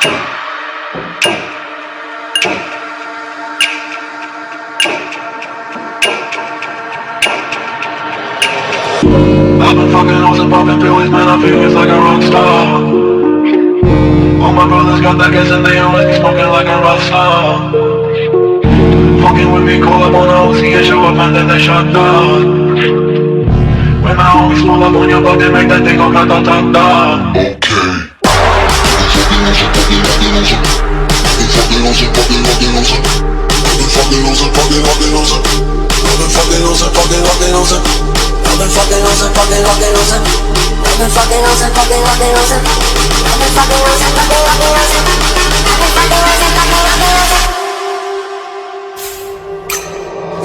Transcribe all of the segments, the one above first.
I've been fucking hoes and popping pills, man, I feel it's like a rock star. All my brothers got that gas and they always be smoking like a rock star. Fucking with me, call up on a Uzi and show up and then they shut down. When my homies pull up on your block, they make that thing go grata-ta-ta.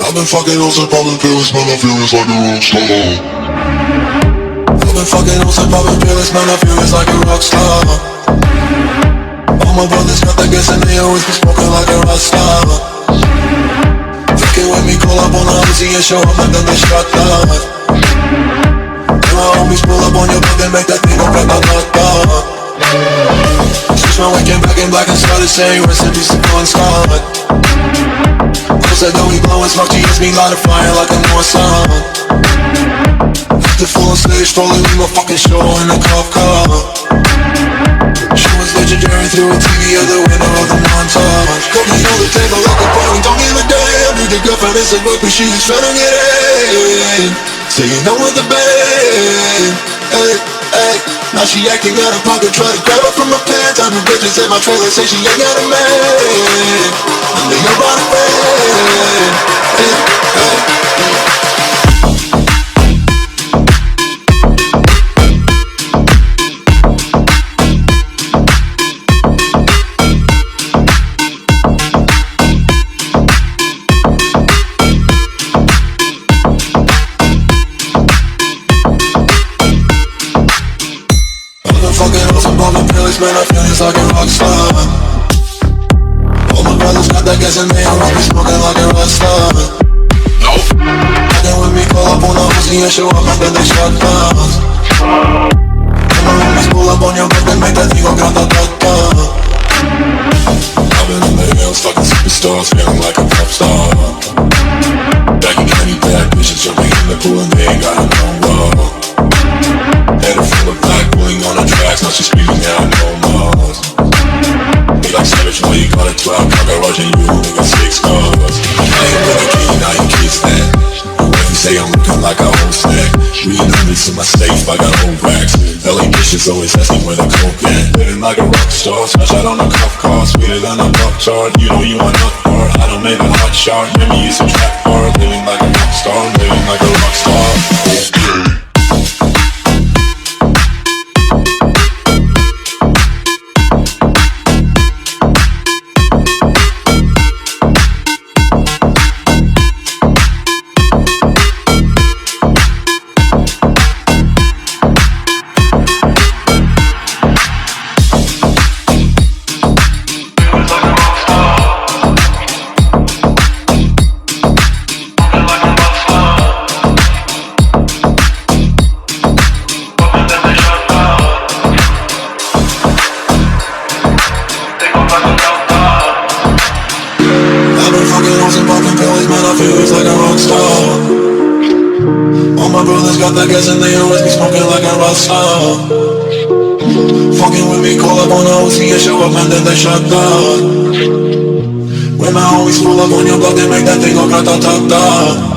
I've been fucking hoes and popping pills, man, I feel it's like a rock star. I've been fucking hoes and popping pills, man, I feel it's like a rock star. All my brothers got that gas and they always be smoking like a rock star. Fucking with me, call up on a Uzi and show up and then they shut down. And my homies pull up on your block and make that thing go grata-ta-ta. Switch my weekend back in black and started saying rest in peace to Bon Scott. Said that we blowin' smoke, she hits me light a fire like a North Sun. The full on stage, strolling with my fucking show in a cop car. She was legendary through a TV out the window of the montage. Cooking on the table like a party, don't give a damn. Need the girlfriend is a book, but she was tryna get in. Saying no with the band. Hey, hey. Now she acting out of pocket, try to grab her from my pants. I'm the bitches in my trailer, say she ain't got a man. And they about a fan. Hey, hey. Man, I feel it's like a rock star. All my brothers got that gas and they all be smoking like a rock star. Fucking with me, call up on a Uzi and show up and then they shut down. And my homies pull up on your block and make that thing go grata-ta-ta. I've been in the hills, fucking superstars, feeling like a pop star. Baggy candy bad bitches jumping in the pool and they ain't got no wall. Head full of black, pulling on the tracks, now she's screaming out no more. Be like savage, boy, you got a 12 car garage and you only got 6 cars. I ain't with a key, now you kiss that. When you say I'm looking like a whole snack, reading hundreds in my safe, I got old racks. LA bitches always asking where the coke at. Living like a rock star, smash out on a cuff car, sweeter than a pop chart. You know you want nothing more, I don't make a hot shot. Remember you some trap bar, living like a rock star, living like a rock star. Okay. Got that gas and they always be smoking like a rock star. Fucking with me, call up on a Uzi and show up and then they shut down. When my homies pull up on your block, they make that thing go grata-ta-ta.